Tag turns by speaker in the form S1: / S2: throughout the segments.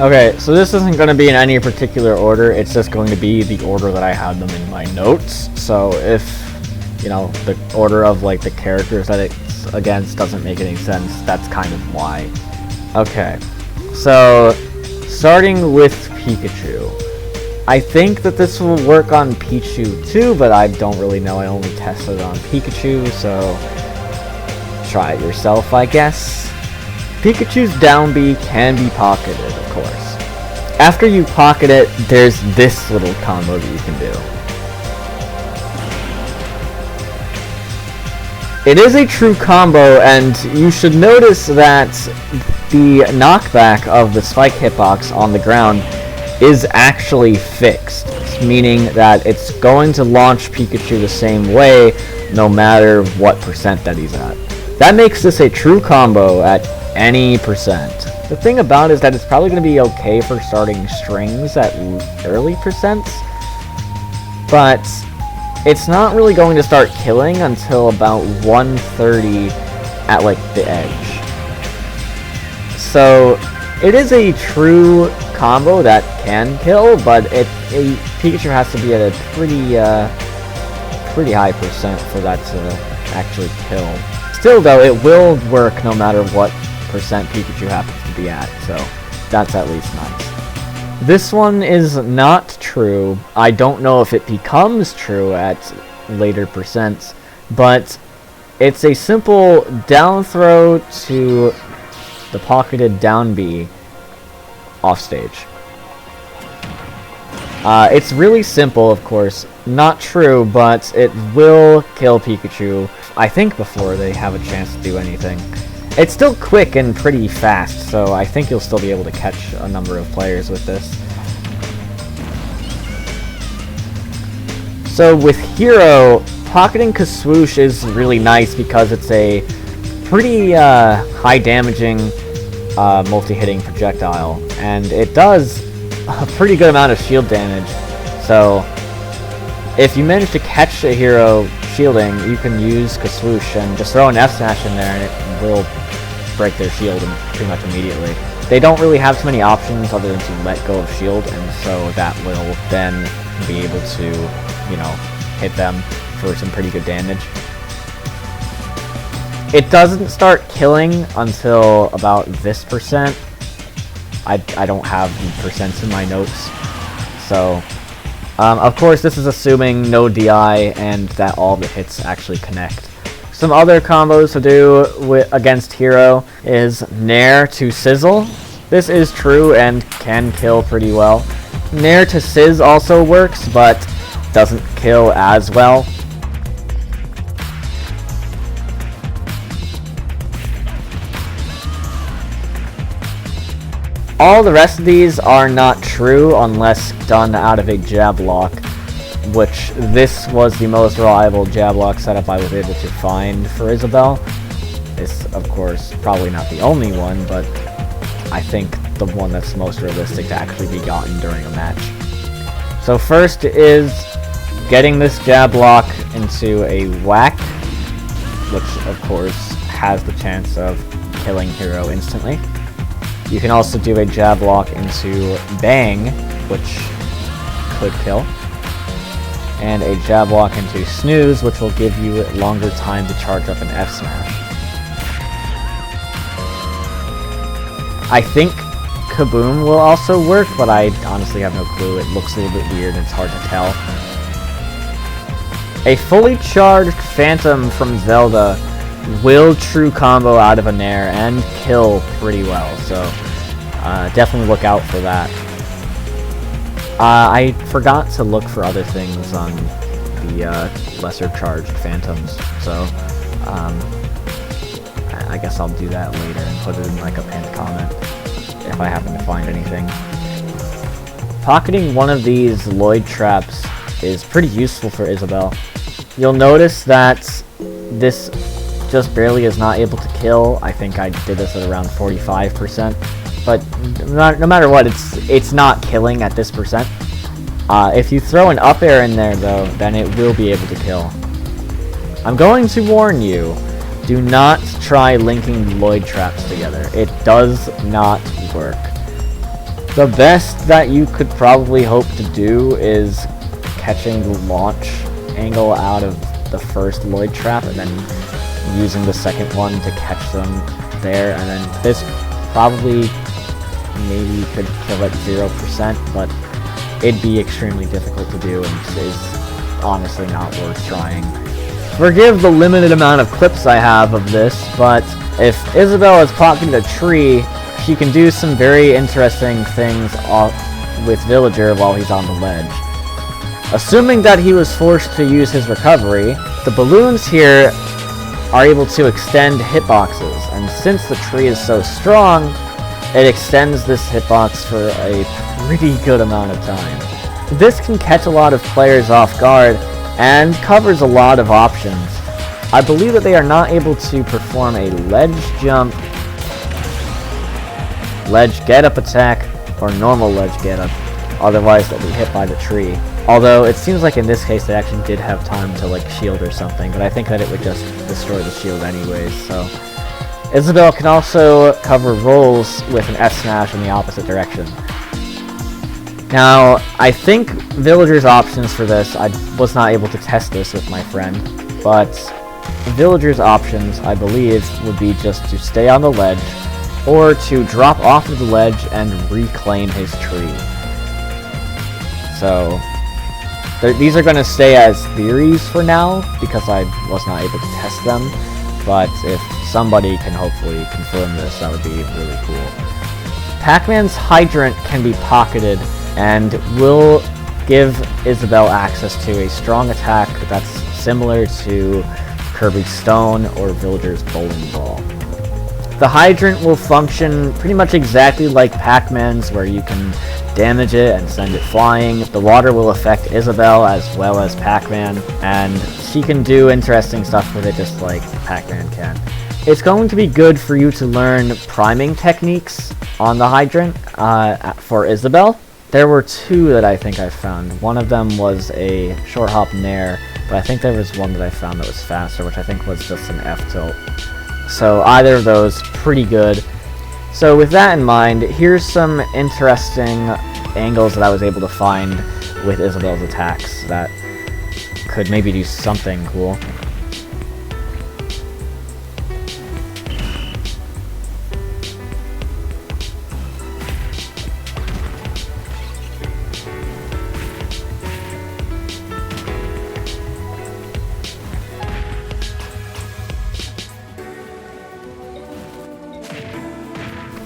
S1: Okay, so this isn't going to be in any particular order, it's just going to be the order that I had them in my notes. So if, you know, the order of like the characters that it's against doesn't make any sense, that's kind of why. Okay, so starting with Pikachu. I think that this will work on Pichu too, but I don't really know. I only tested it on Pikachu, so try it yourself, I guess. Pikachu's down B can be pocketed, of course. After you pocket it, there's this little combo that you can do. It is a true combo, and you should notice that the knockback of the spike hitbox on the ground is actually fixed, meaning that it's going to launch Pikachu the same way no matter what percent that he's at. That makes this a true combo at any percent. The thing about it is that it's probably going to be okay for starting strings at early percents, but it's not really going to start killing until about 130 at like the edge. So it is a true combo that can kill, but Pikachu has to be at a pretty high percent for that to actually kill. Still though, it will work no matter what percent Pikachu happens to be at, so that's at least nice. This one is not true. I don't know if it becomes true at later percents, but it's a simple down throw to the pocketed down B off stage. It's really simple, of course. Not true, but it will kill Pikachu, I think, before they have a chance to do anything. It's still quick and pretty fast, so I think you'll still be able to catch a number of players with this. So with Hero, pocketing Kaswoosh is really nice because it's a pretty high damaging multi-hitting projectile, and it does a pretty good amount of shield damage. So if you manage to catch a hero shielding, you can use Kaswoosh and just throw an F smash in there and it will break their shield pretty much immediately. They don't really have too many options other than to let go of shield, and so that will then be able to, you know, hit them for some pretty good damage. It doesn't start killing until about this percent. I don't have the percents in my notes. So, of course, this is assuming no DI and that all the hits actually connect. Some other combos to do against Hero is Nair to Sizzle. This is true and can kill pretty well. Nair to Sizz also works, but doesn't kill as well. All the rest of these are not true unless done out of a jab lock, which this was the most reliable jab lock setup I was able to find for Isabelle. It's, of course, probably not the only one, but I think the one that's most realistic to actually be gotten during a match. So first is getting this jab lock into a whack, which of course has the chance of killing Hero instantly. You can also do a jab lock into bang, which could kill, and a jab lock into snooze, which will give you longer time to charge up an F smash. I think Kaboom will also work, but I honestly have no clue. It looks a little bit weird and it's hard to tell. A fully charged Phantom from Zelda will true combo out of a Nair and kill pretty well, so definitely look out for that. I forgot to look for other things on the lesser charged Phantoms, so I guess I'll do that later and put it in like a pinned comment if I happen to find anything. Pocketing one of these Lloyd traps is pretty useful for Isabelle. You'll notice that this just barely is not able to kill. I think I did this at around 45%, but no matter what, it's not killing at this percent. If you throw an up air in there though, then it will be able to kill. I'm going to warn you, do not try linking Lloyd traps together. It does not work. The best that you could probably hope to do is catching the launch angle out of the first Lloyd trap and then using the second one to catch them there, and then this probably maybe could kill at 0%, but it'd be extremely difficult to do and is honestly not worth trying. Forgive the limited amount of clips I have of this, but if Isabelle is pocketed a tree, she can do some very interesting things with Villager while he's on the ledge. Assuming that he was forced to use his recovery, the balloons here are able to extend hitboxes, and since the tree is so strong, it extends this hitbox for a pretty good amount of time. This can catch a lot of players off guard and covers a lot of options. I believe that they are not able to perform a ledge jump, ledge get-up attack, or normal ledge get-up, otherwise they'll be hit by the tree. Although it seems like in this case they actually did have time to like shield or something, but I think that it would just destroy the shield anyways, so. Isabelle can also cover rolls with an S-smash in the opposite direction. Now, I think Villager's options for this, I was not able to test this with my friend, but Villager's options, I believe, would be just to stay on the ledge, or to drop off of the ledge and reclaim his tree. So, these are going to stay as theories for now, because I was not able to test them, but if somebody can hopefully confirm this, that would be really cool. Pac-Man's hydrant can be pocketed, and will give Isabelle access to a strong attack that's similar to Kirby's Stone or Villager's Bowling Ball. The hydrant will function pretty much exactly like Pac-Man's, where you can damage it and send it flying. The water will affect Isabelle as well as Pac-Man, and she can do interesting stuff with it just like Pac-Man can. It's going to be good for you to learn priming techniques on the hydrant for Isabelle. There were two that I think I found. One of them was a short hop nair, but I think there was one that I found that was faster, which I think was just an F-tilt. So either of those, pretty good. So with that in mind, here's some interesting angles that I was able to find with Isabelle's attacks that could maybe do something cool.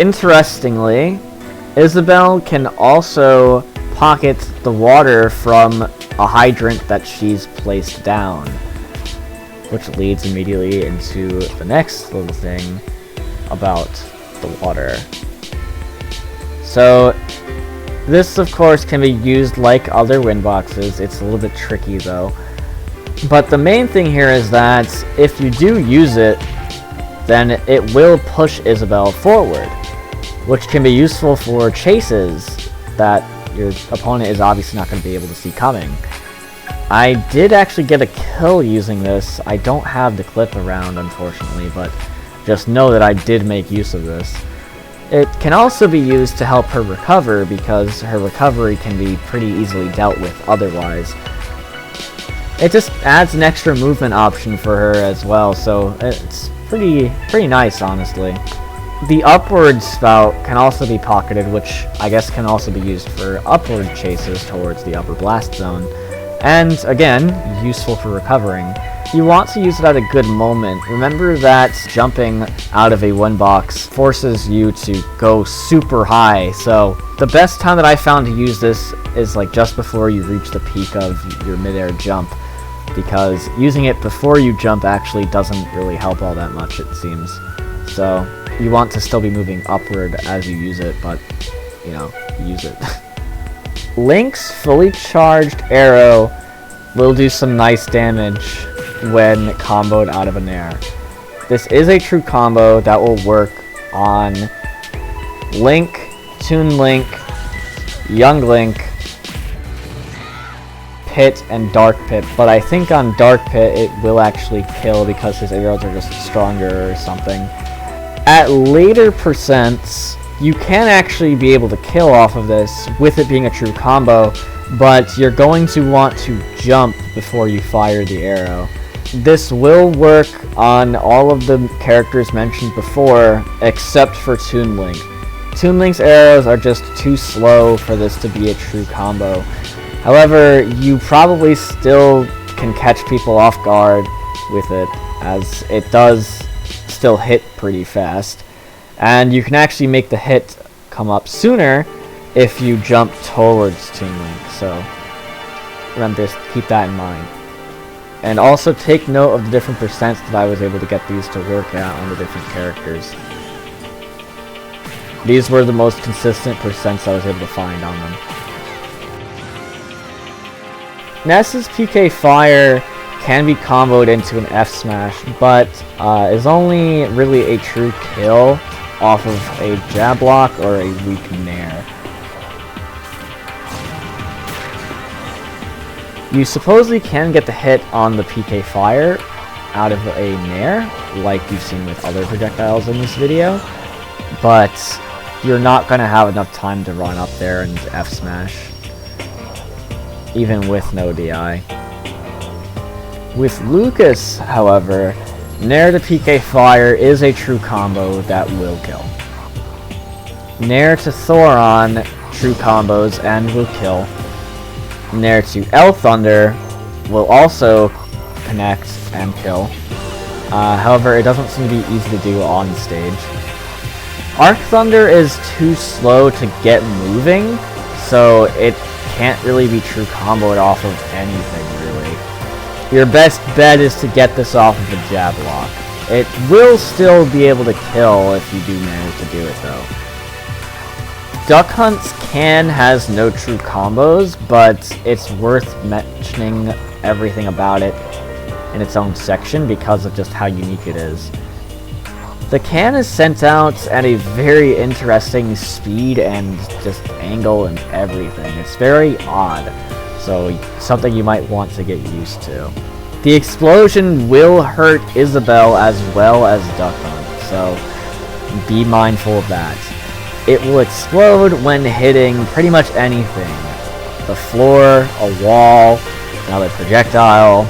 S1: Interestingly, Isabelle can also pocket the water from a hydrant that she's placed down, which leads immediately into the next little thing about the water. So this of course can be used like other wind boxes. It's a little bit tricky though, but the main thing here is that if you do use it, then it will push Isabelle forward, which can be useful for chases that your opponent is obviously not going to be able to see coming. I did actually get a kill using this. I don't have the clip around, unfortunately, but just know that I did make use of this. It can also be used to help her recover, because her recovery can be pretty easily dealt with otherwise. It just adds an extra movement option for her as well, so it's pretty nice, honestly. The upward spout can also be pocketed, which I guess can also be used for upward chases towards the upper blast zone, and again, useful for recovering. You want to use it at a good moment. Remember that jumping out of a wind box forces you to go super high, so the best time that I found to use this is like just before you reach the peak of your midair jump, because using it before you jump actually doesn't really help all that much, it seems. So you want to still be moving upward as you use it, but, you know, use it. Link's fully charged arrow will do some nice damage when comboed out of an air. This is a true combo that will work on Link, Toon Link, Young Link, Pit, and Dark Pit, but I think on Dark Pit it will actually kill because his arrows are just stronger or something. At later percents, You can actually be able to kill off of this with it being a true combo, but you're going to want to jump before you fire the arrow. This will work on all of the characters mentioned before, except for Toon Link. Toon Link's arrows are just too slow for this to be a true combo. However, you probably still can catch people off guard with it, as it does still hit pretty fast. And you can actually make the hit come up sooner if you jump towards Toon Link, so remember, just keep that in mind. And also take note of the different percents that I was able to get these to work out on the different characters. These were the most consistent percents I was able to find on them. Ness's PK Fire can be comboed into an F Smash, but is only really a true kill off of a jab block or a weak nair. You supposedly can get the hit on the PK Fire out of a nair, like you've seen with other projectiles in this video, but you're not going to have enough time to run up there and F Smash, even with no DI. With Lucas, however, Nair to PK Fire is a true combo that will kill. Nair to Thoron, true combos and will kill. Nair to L Thunder will also connect and kill. However, it doesn't seem to be easy to do on stage. Arc Thunder is too slow to get moving, so it can't really be true comboed off of anything, really. Your best bet is to get this off of a jab lock. It will still be able to kill if you do manage to do it, though. Duck Hunt's can has no true combos, but it's worth mentioning everything about it in its own section because of just how unique it is. The can is sent out at a very interesting speed and just angle and everything. It's very odd, so something you might want to get used to. The explosion will hurt Isabelle as well as Duck Hunt, so be mindful of that. It will explode when hitting pretty much anything. The floor, a wall, another projectile.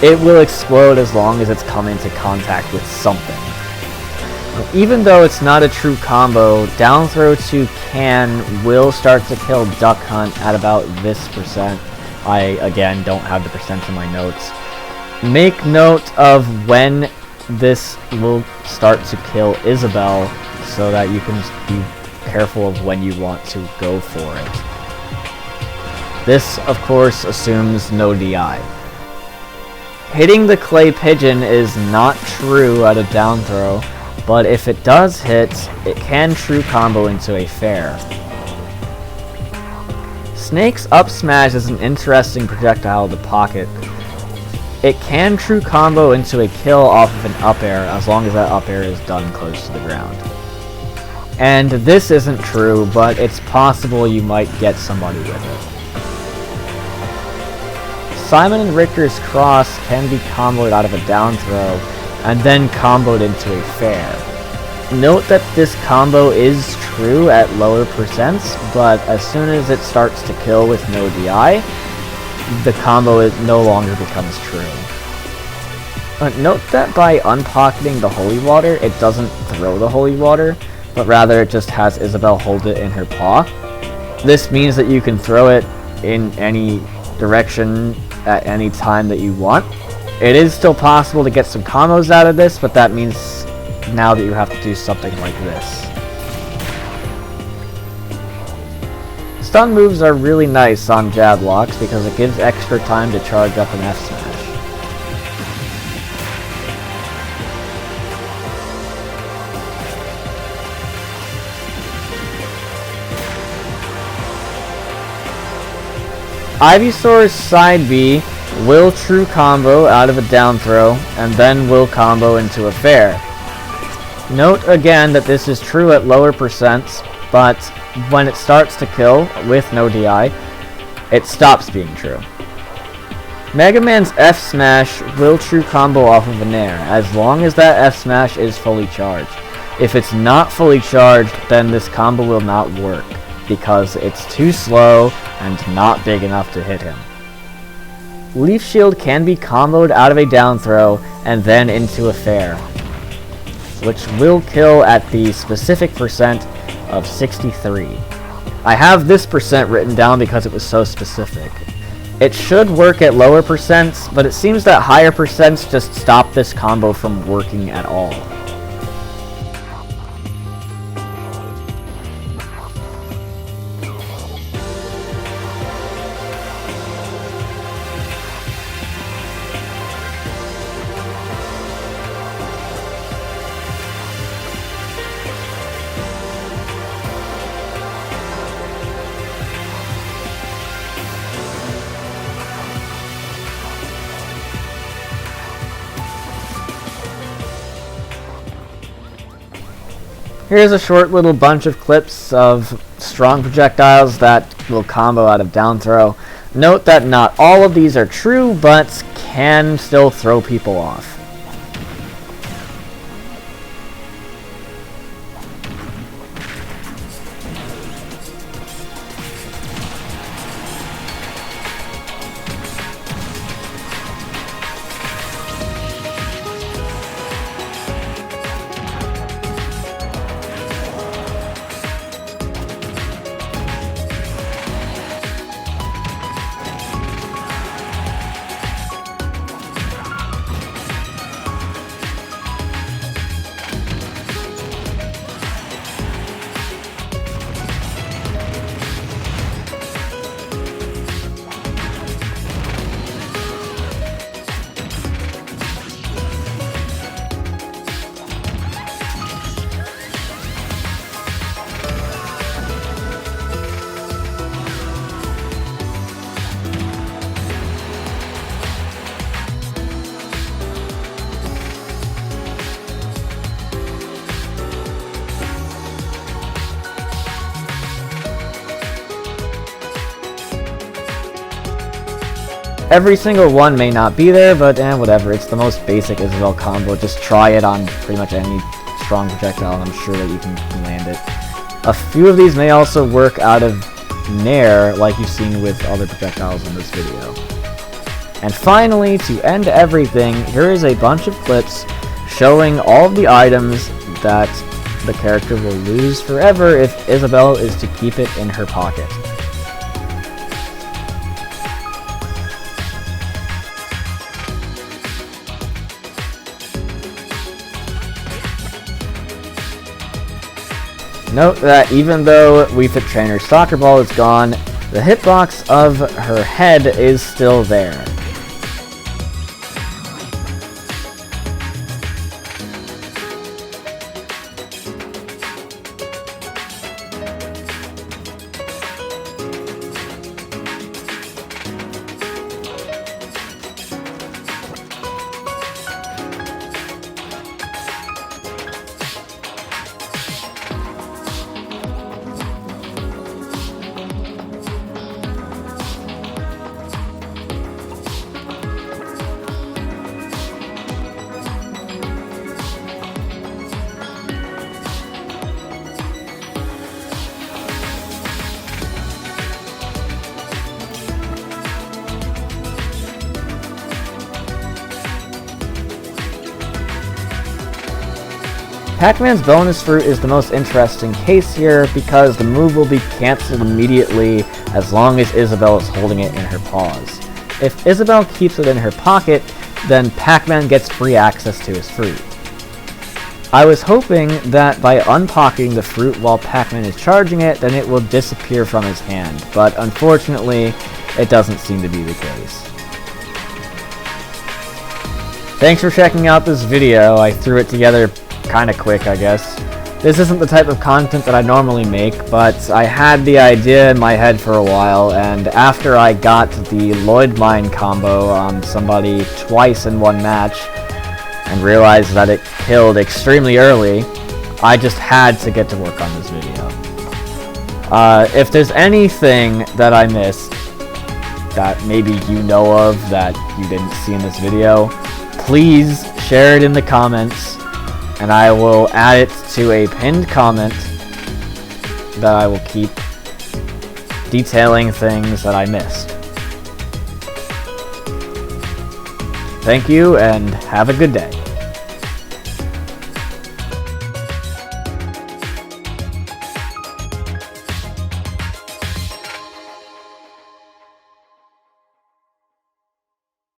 S1: It will explode as long as it's come into contact with something. Even though it's not a true combo, down throw to can will start to kill Duck Hunt at about this percent. I, again, don't have the percent in my notes. Make note of when this will start to kill Isabelle so that you can be careful of when you want to go for it. This, of course, assumes no DI. Hitting the clay pigeon is not true at a down throw, but if it does hit, it can true combo into a fair. Snake's up smash is an interesting projectile to pocket. It can true combo into a kill off of an up air as long as that up air is done close to the ground. And this isn't true, but it's possible you might get somebody with it. Simon and Richter's cross can be comboed out of a down throw and then comboed into a fair. Note that this combo is true at lower percents, but as soon as it starts to kill with no DI, the combo no longer becomes true. Note that by unpocketing the holy water, it doesn't throw the holy water, but rather it just has Isabelle hold it in her paw. This means that you can throw it in any direction at any time that you want. It is still possible to get some combos out of this, but that means now that you have to do something like this. Stun moves are really nice on jab locks because it gives extra time to charge up an F smash. Ivysaur's side B will true combo out of a down throw, and then will combo into a fair. Note again that this is true at lower percents, but when it starts to kill with no DI, it stops being true. Mega Man's F Smash will true combo off of a Nair, as long as that F Smash is fully charged. If it's not fully charged, then this combo will not work, because it's too slow and not big enough to hit him. Leaf Shield can be comboed out of a down throw and then into a fair, which will kill at the specific percent of 63. I have this percent written down because it was so specific. It should work at lower percents, but it seems that higher percents just stop this combo from working at all. Here's a short little bunch of clips of strong projectiles that will combo out of down throw. Note that not all of these are true, but can still throw people off. Every single one may not be there, but whatever. It's the most basic Isabelle combo. Just try it on pretty much any strong projectile, and I'm sure that you can land it. A few of these may also work out of Nair, like you've seen with other projectiles in this video. And finally, to end everything, here is a bunch of clips showing all of the items that the character will lose forever if Isabelle is to keep it in her pocket. Note that even though Wii Fit Trainer's soccer ball is gone, the hitbox of her head is still there. Pac-Man's bonus fruit is the most interesting case here because the move will be cancelled immediately as long as Isabelle is holding it in her paws. If Isabelle keeps it in her pocket, then Pac-Man gets free access to his fruit. I was hoping that by unpocketing the fruit while Pac-Man is charging it, then it will disappear from his hand, but unfortunately, it doesn't seem to be the case. Thanks for checking out this video. I threw it together kinda quick, I guess. This isn't the type of content that I normally make, but I had the idea in my head for a while, and after I got the Lloyd Mine combo on somebody twice in one match, and realized that it killed extremely early, I just had to get to work on this video. If there's anything that I missed that maybe you know of that you didn't see in this video, please share it in the comments. and I will add it to a pinned comment that I will keep detailing things that I missed. Thank you, and have a good day.